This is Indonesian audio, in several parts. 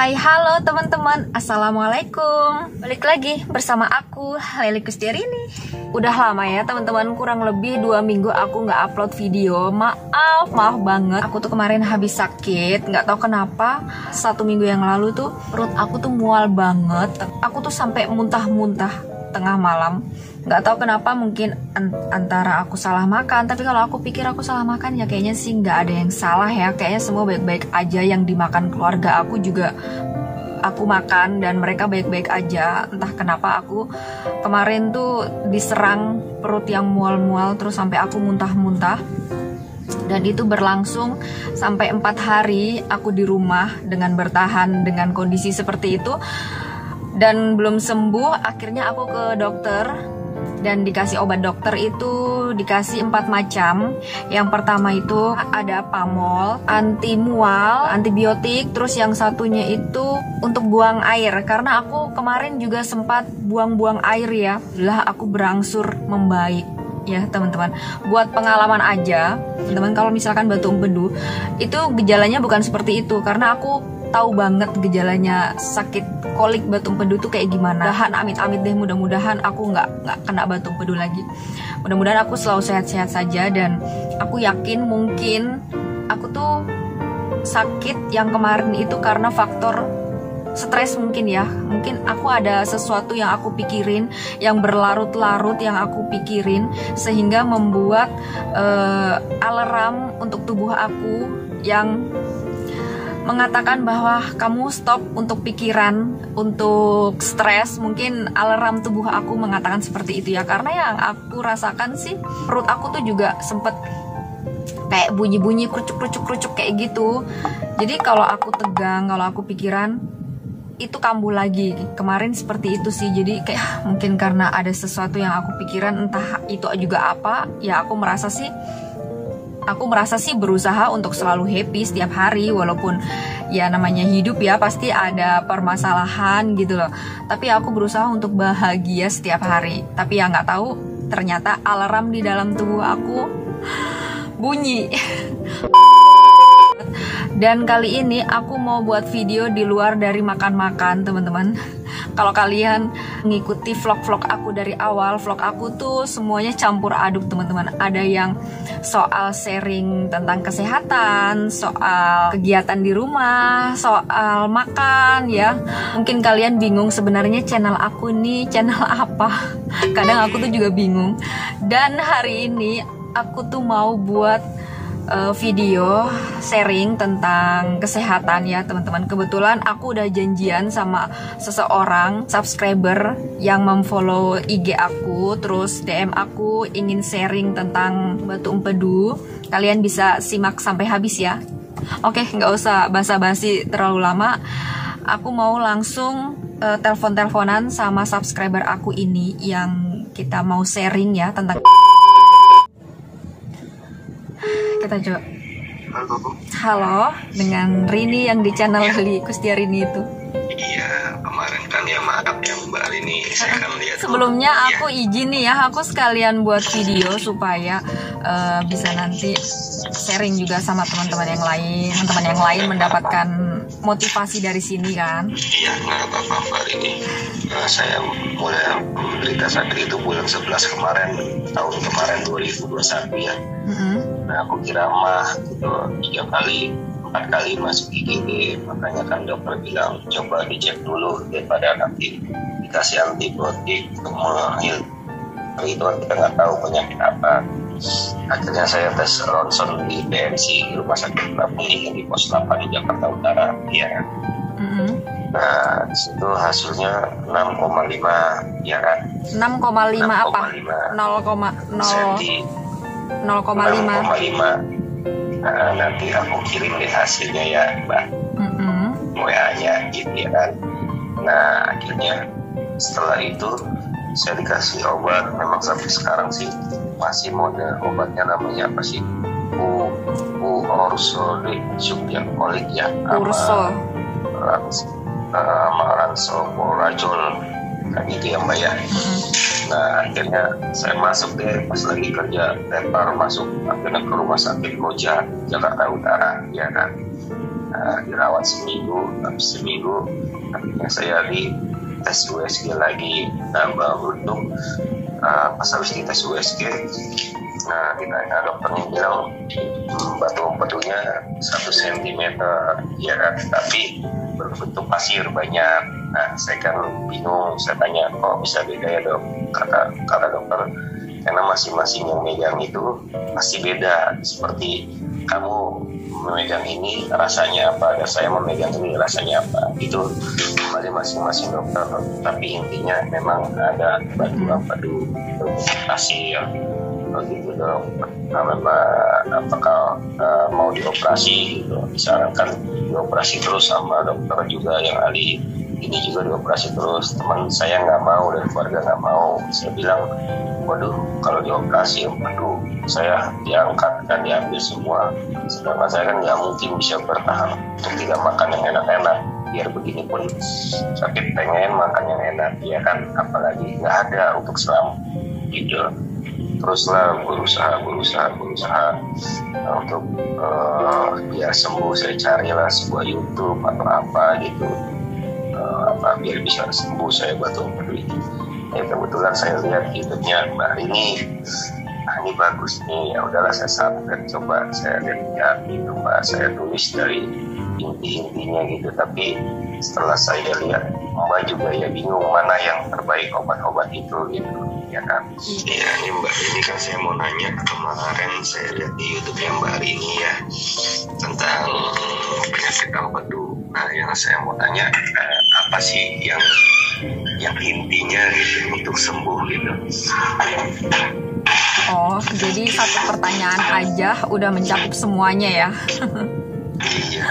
Hai, halo teman-teman. Assalamualaikum. Balik lagi bersama aku, Lely Kusdiarini. Udah lama ya teman-teman, kurang lebih 2 minggu aku nggak upload video. Maaf banget. Aku tuh kemarin habis sakit, nggak tahu kenapa. 1 minggu yang lalu tuh perut aku tuh mual banget. Aku tuh sampai muntah-muntah tengah malam. Nggak tahu kenapa, mungkin antara aku salah makan. Tapi kalau aku pikir aku salah makan, ya kayaknya sih nggak ada yang salah ya. Kayaknya semua baik-baik aja. Yang dimakan keluarga aku juga aku makan dan mereka baik-baik aja. Entah kenapa aku kemarin tuh diserang perut yang mual-mual terus sampai aku muntah-muntah. Dan itu berlangsung sampai 4 hari aku di rumah dengan bertahan dengan kondisi seperti itu. Dan belum sembuh, akhirnya aku ke dokter dan dikasih obat. Dokter itu dikasih 4 macam. Yang pertama itu ada pamol, anti mual, antibiotik. Terus yang satunya itu untuk buang air, karena aku kemarin juga sempat buang-buang air ya. Lah aku berangsur membaik ya teman-teman. Buat pengalaman aja teman-teman, kalau misalkan batu empedu itu gejalanya bukan seperti itu, karena aku tahu banget gejalanya sakit kolik batu empedu tuh kayak gimana. Amit-amit deh, mudah-mudahan aku nggak kena batu empedu lagi. Mudah-mudahan aku selalu sehat-sehat saja. Dan aku yakin mungkin aku tuh sakit yang kemarin itu karena faktor stres mungkin ya. Mungkin aku ada sesuatu yang aku pikirin, yang berlarut-larut yang aku pikirin, sehingga membuat alarm untuk tubuh aku yang mengatakan bahwa kamu stop untuk pikiran, untuk stres. Mungkin alarm tubuh aku mengatakan seperti itu ya. Karena yang aku rasakan sih, perut aku tuh juga sempet kayak bunyi-bunyi kerucuk kayak gitu. Jadi kalau aku tegang, kalau aku pikiran, itu kambuh lagi. Kemarin seperti itu sih. Jadi kayak mungkin karena ada sesuatu yang aku pikiran, entah itu juga apa. Ya aku merasa sih berusaha untuk selalu happy setiap hari. Walaupun ya namanya hidup ya, pasti ada permasalahan gitu loh. Tapi aku berusaha untuk bahagia setiap hari. Tapi ya nggak tahu, ternyata alarm di dalam tubuh aku bunyi. Dan kali ini aku mau buat video di luar dari makan-makan teman-teman. Kalau kalian mengikuti vlog-vlog aku dari awal, vlog aku tuh semuanya campur aduk teman-teman. Ada yang soal sharing tentang kesehatan, soal kegiatan di rumah, soal makan ya. Mungkin kalian bingung sebenarnya channel aku nih channel apa. Kadang aku tuh juga bingung. Dan hari ini aku tuh mau buat video sharing tentang kesehatan ya teman-teman. Kebetulan aku udah janjian sama seseorang subscriber yang memfollow IG aku, terus DM aku ingin sharing tentang batu empedu. Kalian bisa simak sampai habis ya. Oke, nggak usah basa-basi terlalu lama. Aku mau langsung telepon-teleponan sama subscriber aku ini yang kita mau sharing ya tentang. Kita coba. Halo, dengan Rini yang di channel Lely Kusdiarini itu. Iya, kemarin kan ya, maaf ya Mbak Rini, saya kan lihat. Sebelumnya aku izin nih ya, aku sekalian buat video supaya bisa nanti sharing juga sama teman-teman yang lain. Teman-teman yang lain mendapatkan motivasi dari sini kan. Iya, nggak apa-apa Mbak Rini. Saya mulai menderita sakit itu bulan 11 kemarin, tahun kemarin 2021 ya. Nah aku kira mah gitu 4 kali masuk IGD. Makanya kan dokter bilang coba dicek dulu daripada nanti dikasih antibiotik untuk menghilangkan itu, kita nggak tahu penyakit apa. Akhirnya saya tes ronsen di PMC, di Rumah Sakit Pramuka di Pos 8 di Jakarta Utara ya. Nah disitu hasilnya 6,5 ya kan. 6,5 apa? 0,5. Nah, nanti aku kirim deh hasilnya ya Mbak. WA-nya gitu ya kan. Nah akhirnya setelah itu saya dikasih obat. Memang sampai sekarang sih masih model obatnya, namanya apa sih, ursodeoxykolik ya, sama ransoprazol kan gitu ya Mbak ya. Nah akhirnya saya masuk deh, pas lagi kerja tepar masuk akhirnya ke Rumah Sakit Koja Jakarta Utara ya kan. dirawat seminggu akhirnya saya di tes USG lagi. Nah, beruntung pas habis di tes USG, nah ditanya dokternya bilang batu empedunya 1 cm ya kan, tapi berbentuk pasir banyak. Nah saya kan bingung, saya tanya kok bisa beda ya dok, kata dokter karena masing-masing yang megang itu pasti beda, seperti kamu memegang ini rasanya apa dan saya memegang ini rasanya apa, itu kembali masing-masing dokter. Tapi intinya memang ada batu empedu pasir gitu dok. Nah, memang apakah mau dioperasi gitu, disarankan dioperasi terus sama dokter juga yang ahli ini juga dioperasi terus. Teman saya nggak mau dan keluarga nggak mau. Saya bilang, waduh kalau dioperasi empedu saya diangkat dan diambil semua, sedangkan saya kan nggak mungkin bisa bertahan untuk tidak makan yang enak-enak. Biar begini pun sakit pengen makan yang enak ya kan, apalagi nggak ada untuk selamat gitu. Teruslah berusaha untuk biar sembuh. Saya carilah sebuah YouTube atau apa gitu, biar bisa sembuh saya batu empedu ini. Ya kebetulan saya lihat YouTube-nya Mbak Rini, nah ini bagus nih, ya udahlah saya subscribe, coba saya lihat gitu Mbak, saya tulis dari inti-intinya gitu. Tapi setelah saya lihat Mbak juga ya bingung mana yang terbaik obat-obat itu gitu ya kan. Iya ini Mbak Rini kan saya mau nanya, kemarin saya lihat di YouTube-nya Mbak Rini ya tentang penyakit empedu. Nah yang saya mau tanya apa sih yang intinya gitu untuk sembuh gitu. Oh, jadi satu pertanyaan aja udah mencakup semuanya ya. Iya.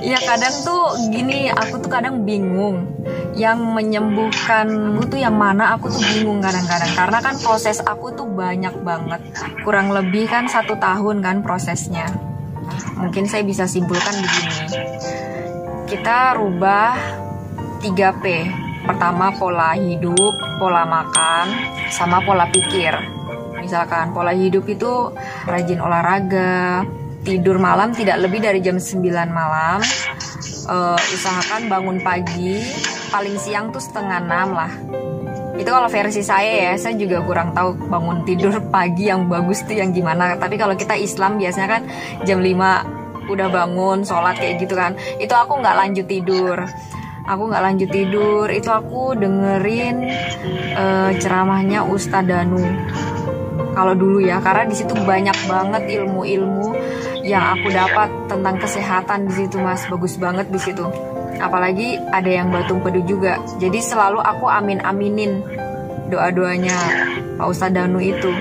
Iya kadang tuh gini, aku tuh kadang bingung yang menyembuhkan aku tuh yang mana, aku tuh bingung kadang-kadang karena kan proses aku tuh banyak banget, kurang lebih kan 1 tahun kan prosesnya. Mungkin saya bisa simpulkan begini, kita rubah 3P. Pertama pola hidup, pola makan, sama pola pikir. Misalkan pola hidup itu rajin olahraga, tidur malam tidak lebih dari jam 9 malam, usahakan bangun pagi, paling siang tuh 5:30 lah. Itu kalau versi saya ya, saya juga kurang tahu bangun tidur pagi yang bagus tuh yang gimana. Tapi kalau kita Islam biasanya kan jam 5 udah bangun, sholat kayak gitu kan. Itu aku nggak lanjut tidur. Itu aku dengerin ceramahnya Ustadz Danu. Kalau dulu ya, karena di situ banyak banget ilmu-ilmu yang aku dapat tentang kesehatan di situ Mas, bagus banget di situ. Apalagi ada yang batu empedu juga. Jadi selalu aku aminin doa-doanya Pak Ustadz Danu itu.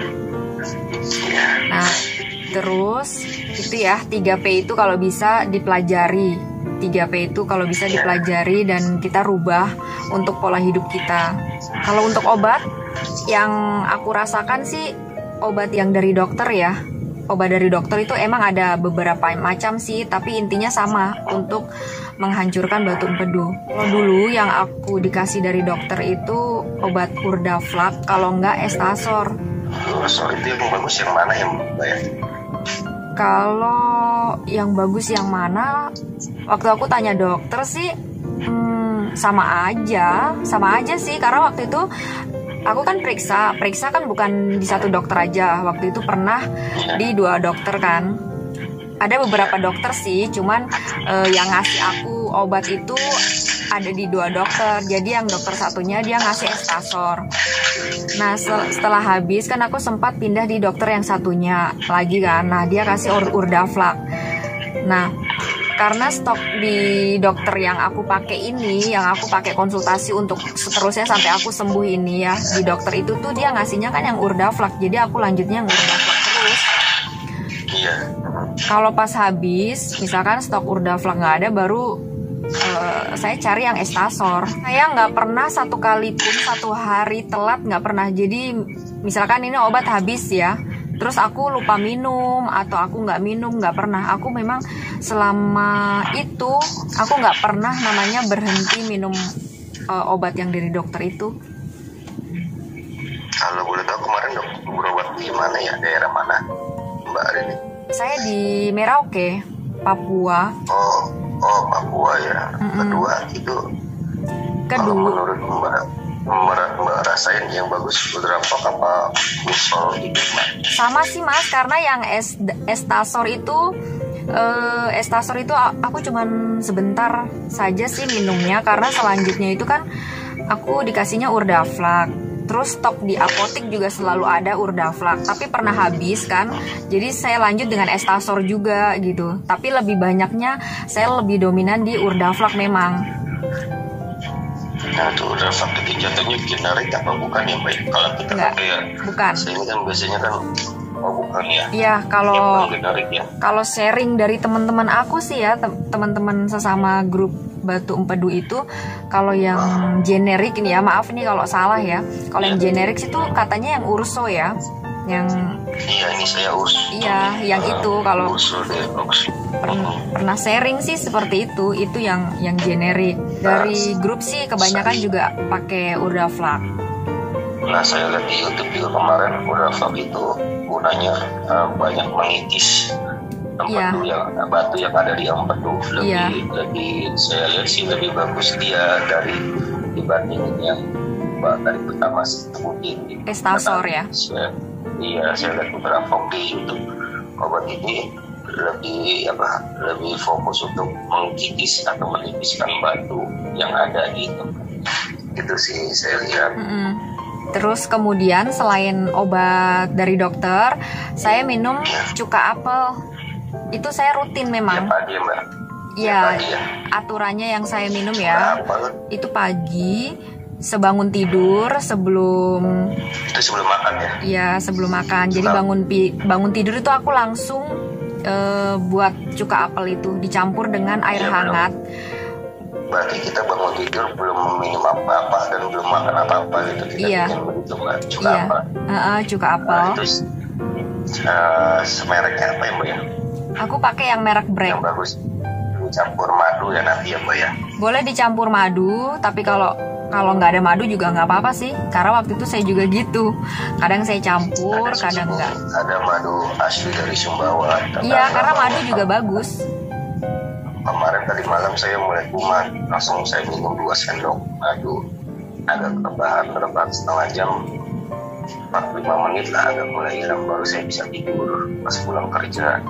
Nah, terus itu ya 3P itu kalau bisa dipelajari. 3P itu kalau bisa dipelajari dan kita rubah untuk pola hidup kita. Kalau untuk obat yang aku rasakan sih obat yang dari dokter ya. Obat dari dokter itu emang ada beberapa macam sih, tapi intinya sama untuk menghancurkan batu empedu. Kalau dulu yang aku dikasih dari dokter itu obat Urdaflak, kalau enggak Estasor. Sorry, itu yang bagus yang mana yang Mbak? Kalau yang bagus yang mana? Waktu aku tanya dokter sih sama aja sih, karena waktu itu aku kan periksa kan bukan di satu dokter aja. Waktu itu pernah di 2 dokter kan. Ada beberapa dokter sih, cuman yang ngasih aku obat itu ada di 2 dokter. Jadi yang dokter satunya dia ngasih Estasor. Nah setelah habis kan aku sempat pindah di dokter yang satunya lagi kan. Nah dia kasih Urdaflak. Nah karena stok di dokter yang aku pakai ini, yang aku pakai konsultasi untuk seterusnya sampai aku sembuh ini ya, di dokter itu tuh dia ngasihnya kan yang Urdaflak. Jadi aku lanjutnya yang Urdaflak terus. Iya. Kalau pas habis, misalkan stok Urdaflak nggak ada, baru saya cari yang Estasor. Saya nggak pernah 1 kali pun 1 hari telat, nggak pernah. Jadi misalkan ini obat habis ya, terus aku lupa minum atau aku nggak minum, nggak pernah. Aku memang selama itu aku nggak pernah namanya berhenti minum obat yang dari dokter itu. Kalau boleh tahu kemarin dok berobat di mana ya, daerah mana Mbak Rini? Saya di Merauke, Papua. Oh, Papua ya. Kedua itu. Kalau menurut Mbak rasain yang bagus Ultravox apa Musol gitu Mbak? Sama sih Mas, karena yang Estasor itu aku cuman sebentar saja sih minumnya, karena selanjutnya itu kan aku dikasihnya Urdaflac. Terus stok di apotek juga selalu ada Urdaflac, tapi pernah habis kan, jadi saya lanjut dengan Estasor juga gitu. Tapi lebih banyaknya saya lebih dominan di Urdaflac memang. Nah itu Urdaflac itu jatuhnya generik apa bukan ya Mbak? Kalau kita ya, bukan. Saya kan biasanya kan bukan ya. Iya, kalau sharing dari teman-teman aku sih ya, teman-teman sesama grup Batu Empedu itu, kalau yang generik ini ya, maaf nih kalau salah ya. Kalau yang generik itu katanya yang Urso ya. Yang iya, ini saya Urso. Iya, yang itu kalau Urso pernah sharing sih seperti itu yang generik. Dari grup sih kebanyakan juga pakai Urdaflac. Nah, saya lihat di YouTube juga kemarin Urdaflac itu gunanya banyak mengikis batu yang ada di Empedu. Lebih saya lihat sih lebih bagus dia dibandingin yang dari pertama sebutin Estasor ya. Iya, saya lihat Urdaflac di YouTube. Obat ini lebih fokus untuk mengikis atau menipiskan batu yang ada di tempat. Itu sih saya lihat. Terus kemudian selain obat dari dokter, saya minum cuka apel. Itu saya rutin memang. Pagi, Mbak. Iya, aturannya yang saya minum ya. Itu pagi sebangun tidur, sebelum makan ya. Iya, sebelum makan. Jadi bangun tidur itu aku langsung buat cuka apel itu dicampur dengan air hangat. Berarti kita bangun tidur belum minum apa-apa dan belum makan apa-apa gitu. Iya. Cuka apel. Itu semereknya apa ya Mbak ya? Aku pakai yang merek Brek. Yang bagus. Dicampur madu ya nanti ya Mbak ya? Boleh dicampur madu, tapi kalau nggak ada madu juga nggak apa-apa sih. Karena waktu itu saya juga gitu. Kadang saya campur, kadang nggak. Ada madu asli dari Sumbawa. Iya, karena madu juga bagus. Kemarin tadi malam saya mulai kumat, langsung saya minum 2 sendok madu. Agak rebahan setengah jam, 45 menit lah agak mulai hilang, baru saya bisa tidur pas pulang kerja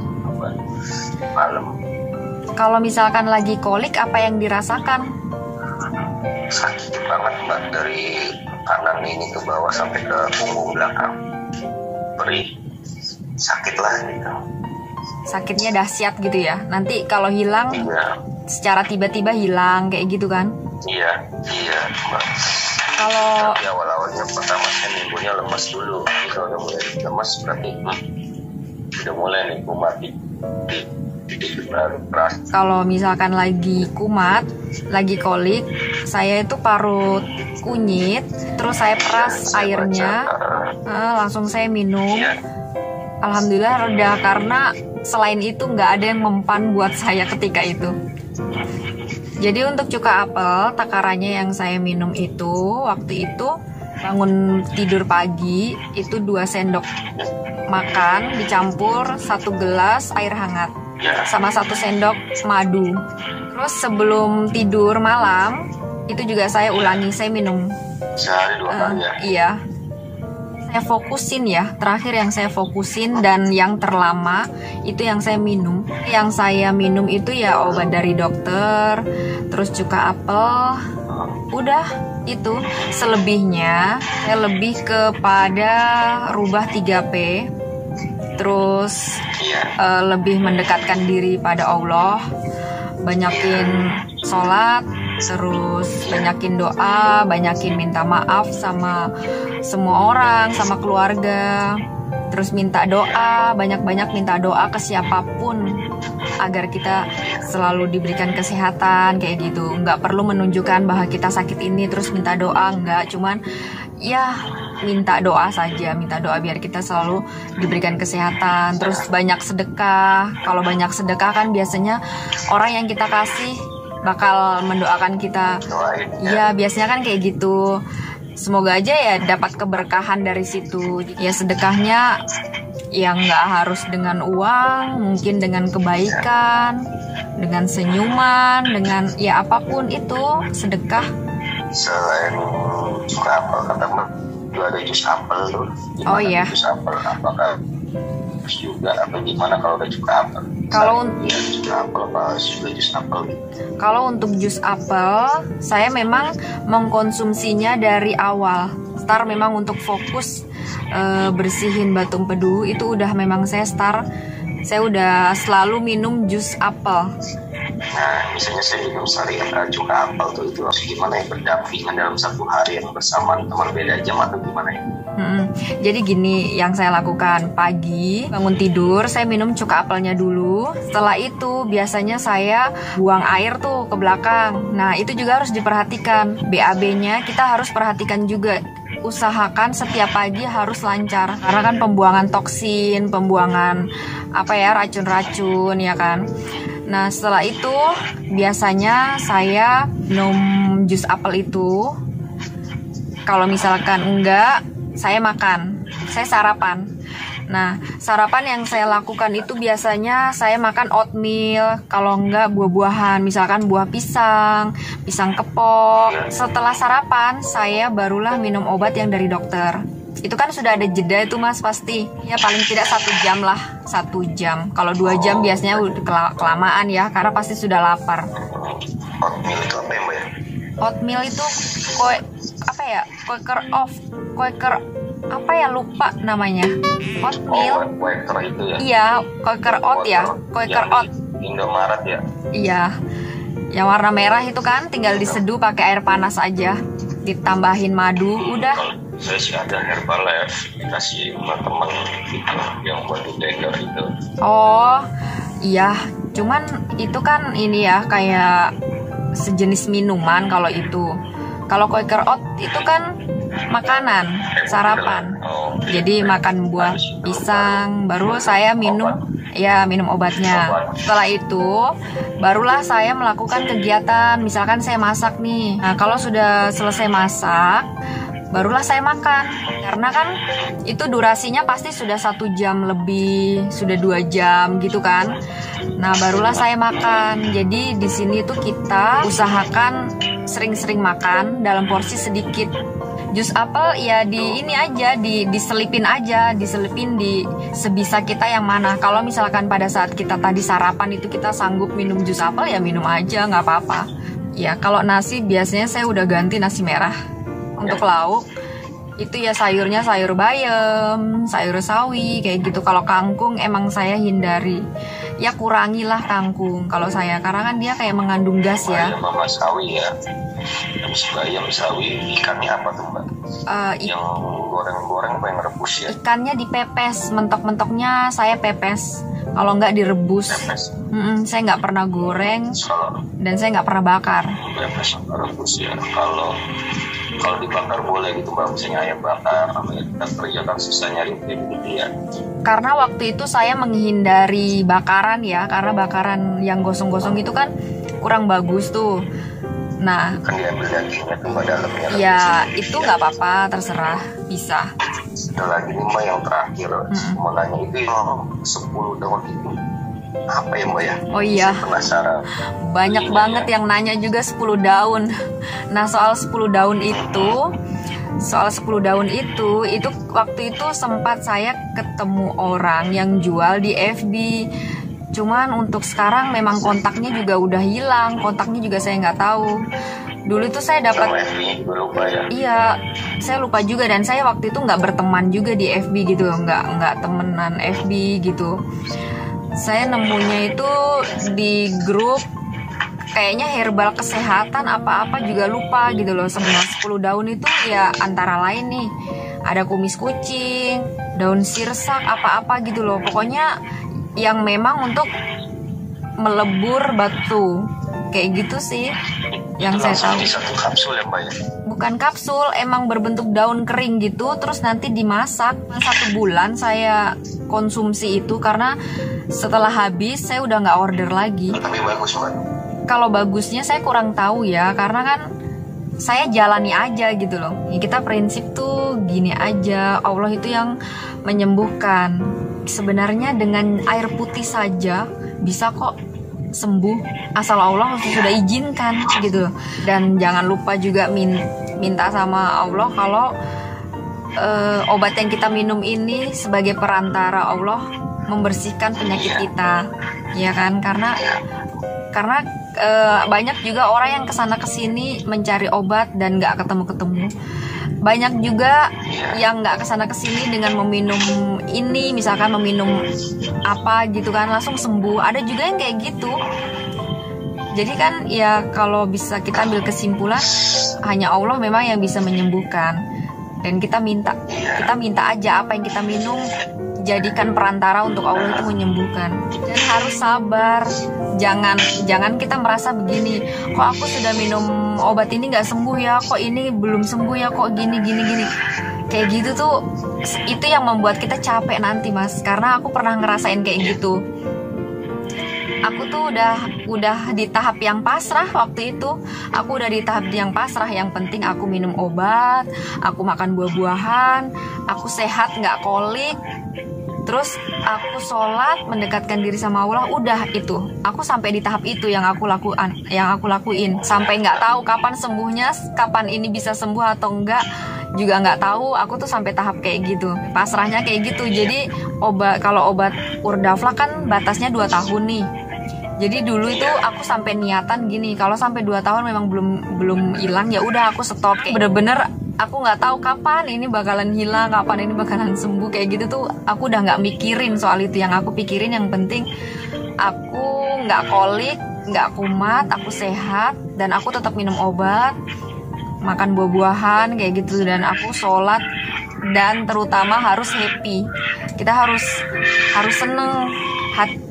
malam. Kalau misalkan lagi kolik, apa yang dirasakan? Sakit banget Mbak, dari kanan ini ke bawah sampai ke punggung belakang, perih, sakit lah gitu. Sakitnya dahsyat gitu ya. Nanti kalau hilang secara tiba-tiba hilang kayak gitu kan? Iya Mbak. Kalau awal-awalnya pertama saya minggunya lemas dulu. Kalau udah mulai lemas berarti udah mulai nih kumat di kalau misalkan lagi kumat, lagi kolik, saya itu parut kunyit, terus saya peras airnya, langsung saya minum. Alhamdulillah reda, karena selain itu nggak ada yang mempan buat saya ketika itu. Jadi untuk cuka apel, takarannya yang saya minum itu waktu itu bangun tidur pagi itu 2 sendok makan dicampur 1 gelas air hangat sama 1 sendok madu. Terus sebelum tidur malam itu juga saya ulangi, saya minum sehari 2 kali ya. Iya. Saya fokusin ya, terakhir yang saya fokusin dan yang terlama itu yang saya minum. Yang saya minum itu ya obat dari dokter, terus cuka apel, udah itu. Selebihnya saya lebih kepada rubah 3P, terus lebih mendekatkan diri pada Allah, banyakin sholat, terus banyakin doa, banyakin minta maaf sama semua orang, sama keluarga, terus minta doa, banyak-banyak minta doa ke siapapun agar kita selalu diberikan kesehatan kayak gitu. Nggak perlu menunjukkan bahwa kita sakit ini terus minta doa, nggak, cuman ya minta doa saja, minta doa biar kita selalu diberikan kesehatan. Terus banyak sedekah. Kalau banyak sedekah kan biasanya orang yang kita kasih bakal mendoakan kita. Ya biasanya kan kayak gitu. Semoga aja ya dapat keberkahan dari situ. Ya sedekahnya yang nggak harus dengan uang, mungkin dengan kebaikan. dengan senyuman, dengan ya apapun itu sedekah. Selain suka apel, kata juga ada jus apel tuh. Oh iya. Jus apel apakah juga atau gimana kalau udah suka apel? Kalau ya, suka apel apa juga jus apel gitu? Kalau untuk jus apel, saya memang mengkonsumsinya dari awal. Start memang untuk fokus bersihin batu empedu itu udah memang saya start. Saya udah selalu minum jus apel. Nah, misalnya saya minum sehari juga apel tuh itu harus gimana ya, berdampingan dalam satu hari yang bersamaan teman beda jam atau gimana ya? Jadi gini yang saya lakukan, pagi bangun tidur saya minum cuka apelnya dulu. Setelah itu biasanya saya buang air tuh ke belakang. Nah itu juga harus diperhatikan, BAB-nya kita harus perhatikan juga. Usahakan setiap pagi harus lancar karena kan pembuangan toksin, pembuangan racun-racun ya kan. Nah setelah itu biasanya saya minum jus apel itu. Kalau misalkan enggak, saya makan, saya sarapan. Nah, sarapan yang saya lakukan itu biasanya saya makan oatmeal, kalau enggak buah-buahan, misalkan buah pisang, pisang kepok. Setelah sarapan, saya barulah minum obat yang dari dokter. Itu kan sudah ada jeda itu mas pasti. Ya paling tidak 1 jam lah, 1 jam. Kalau 2 jam biasanya udah kelamaan ya, karena pasti sudah lapar. Oatmeal itu apa ya mbak ya? Oatmeal itu Quaker lupa namanya. Oatmeal. Quaker itu ya? Iya, Quaker oat ya. Quaker oat. Indomaret ya? Iya. Yang warna merah itu kan tinggal diseduh pakai air panas aja. Ditambahin madu, udah. Saya sih ada Herbalife dikasih sama teman gitu yang buat blender itu. Oh, iya. Cuman itu kan ini ya kayak sejenis minuman kalau itu. Kalau Quaker oat itu kan makanan, sarapan. Jadi makan buah pisang, baru saya minum obatnya. Setelah itu, barulah saya melakukan kegiatan. Misalkan saya masak nih. Nah, kalau sudah selesai masak, barulah saya makan. Karena kan itu durasinya pasti sudah 1 jam lebih, sudah 2 jam gitu kan. Nah, barulah saya makan. Jadi di sini tuh kita usahakan sering-sering makan dalam porsi sedikit. Jus apel ya diselipin di sebisa kita yang mana. Kalau misalkan pada saat kita tadi sarapan itu kita sanggup minum jus apel ya minum aja, nggak apa-apa. Ya kalau nasi biasanya saya udah ganti nasi merah. Untuk lauk itu ya sayurnya sayur bayam, sayur sawi kayak gitu. Kalau kangkung emang saya hindari. Ya kurangilah kangkung kalau saya, karena kan dia kayak mengandung gas ya. Bayam sawi ya. Habis bayam sawi, ikannya apa tuh mbak? Yang goreng-goreng apa yang rebus ya? Ikannya dipepes, mentok-mentoknya saya pepes. Kalau nggak direbus, saya nggak pernah goreng dan saya nggak pernah bakar. Pepes rebus ya. Kalau dibakar boleh gitu mbak, misalnya ayam bakar, kita kerjakan sisanya gitu ya. Karena waktu itu saya menghindari bakaran ya, karena bakaran yang gosong-gosong itu kan kurang bagus tuh. Nah, kan diambil dagingnya tuh mbak dalamnya. Ya itu nggak apa-apa, terserah, bisa. Ada lagi nih mbak yang terakhir, mau nanya itu yang 10 daun itu apa ya mbak ya? Oh iya. Saya penasaran. Banyak banget yang nanya juga 10 daun. Nah soal 10 daun itu waktu itu sempat saya ketemu orang yang jual di FB. Cuman untuk sekarang memang kontaknya juga udah hilang, kontaknya juga saya nggak tahu. Dulu itu saya dapat, iya, saya lupa juga, dan saya waktu itu nggak berteman juga di FB gitu, nggak temenan FB gitu. Saya nemunya itu di grup kayaknya herbal kesehatan apa-apa juga lupa gitu loh. Sebenarnya 10 daun itu ya antara lain nih ada kumis kucing, daun sirsak, apa-apa gitu loh. Pokoknya yang memang untuk melebur batu kayak gitu sih yang saya tahu. Satu kapsul ya mbak ya? Bukan kapsul, emang berbentuk daun kering gitu, terus nanti dimasak. 1 bulan saya konsumsi itu karena setelah habis saya udah nggak order lagi. Tapi bagus mbak. Kalau bagusnya saya kurang tahu ya, karena kan saya jalani aja gitu loh. Ya, kita prinsip tuh gini aja, Allah itu yang menyembuhkan. Sebenarnya dengan air putih saja bisa kok sembuh asal Allah sudah izinkan gitu. Dan jangan lupa juga minta sama Allah kalau obat yang kita minum ini sebagai perantara Allah membersihkan penyakit kita, ya kan? Karena banyak juga orang yang kesana kesini mencari obat dan nggak ketemu. Banyak juga yang nggak kesana kesini dengan meminum ini, misalkan meminum apa gitu kan langsung sembuh. Ada juga yang kayak gitu. Jadi kan ya kalau bisa kita ambil kesimpulan hanya Allah memang yang bisa menyembuhkan. Dan kita minta aja apa yang kita minum jadikan perantara untuk Allah itu menyembuhkan. Dan harus sabar. Jangan kita merasa begini, kok aku sudah minum obat ini nggak sembuh ya, kok ini belum sembuh ya, kok gini. Kayak gitu tuh, itu yang membuat kita capek nanti, Mas. Karena aku pernah ngerasain kayak gitu. Aku tuh udah di tahap yang pasrah waktu itu. Aku udah di tahap yang pasrah. Yang penting aku minum obat, aku makan buah-buahan, aku sehat nggak kolik. Terus aku sholat, mendekatkan diri sama Allah. Udah itu, aku sampai di tahap itu yang aku lakuin. Sampai nggak tahu kapan sembuhnya, kapan ini bisa sembuh atau enggak juga nggak tahu. Aku tuh sampai tahap kayak gitu, pasrahnya kayak gitu. Jadi kalau obat Urdafla kan batasnya 2 tahun nih. Jadi dulu itu aku sampai niatan gini, kalau sampai 2 tahun memang belum hilang ya udah aku stop. Bener-bener aku nggak tahu kapan ini bakalan hilang, kapan ini bakalan sembuh. Kayak gitu tuh aku udah nggak mikirin soal itu. Yang aku pikirin yang penting aku nggak kolik, nggak kumat, aku sehat, dan aku tetap minum obat, makan buah-buahan kayak gitu, dan aku sholat. Dan terutama harus happy. Kita harus seneng. Hati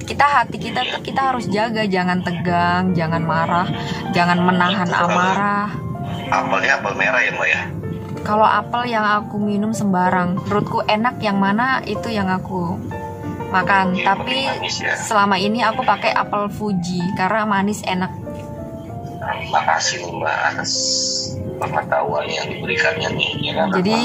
kita harus jaga, jangan tegang, jangan marah, jangan menahan amarah. Apelnya apel merah ya Mbak ya? Kalau apel yang aku minum sembarang, menurutku enak yang mana itu yang aku makan. Tapi selama ini aku pakai apel Fuji karena manis enak. Makasih Mbak atas pengetahuan yang diberikannya nih. Jadi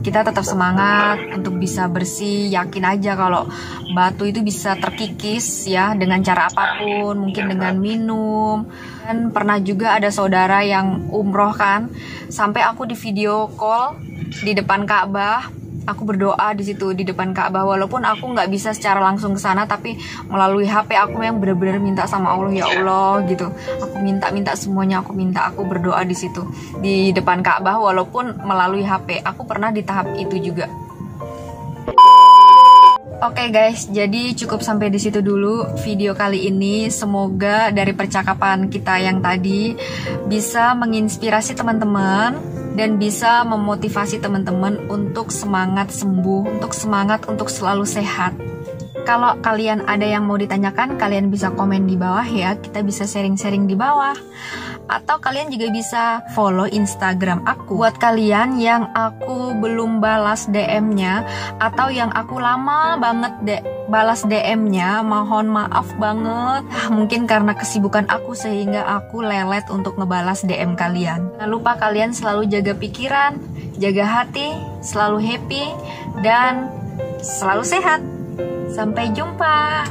kita tetap semangat untuk bisa bersih. Yakin aja kalau batu itu bisa terkikis ya dengan cara apapun, mungkin dengan minum. Dan pernah juga ada saudara yang umroh kan, sampai aku di video call di depan Ka'bah. Aku berdoa di situ di depan Ka'bah, walaupun aku nggak bisa secara langsung ke sana, tapi melalui HP aku yang benar-benar minta sama Allah, ya Allah gitu. Aku minta semuanya, aku berdoa di situ di depan Ka'bah, walaupun melalui HP. Aku pernah di tahap itu juga. Oke guys, jadi cukup sampai di situ dulu video kali ini. Semoga dari percakapan kita yang tadi bisa menginspirasi teman-teman dan bisa memotivasi teman-teman untuk semangat sembuh, untuk semangat untuk selalu sehat. Kalau kalian ada yang mau ditanyakan, kalian bisa komen di bawah ya. Kita bisa sharing-sharing di bawah. Atau kalian juga bisa follow Instagram aku. Buat kalian yang aku belum balas DM-nya atau yang aku lama banget balas DM-nya, mohon maaf banget. Mungkin karena kesibukan aku sehingga aku lelet untuk ngebalas DM kalian. Jangan lupa kalian selalu jaga pikiran, jaga hati, selalu happy, dan selalu sehat. Sampai jumpa.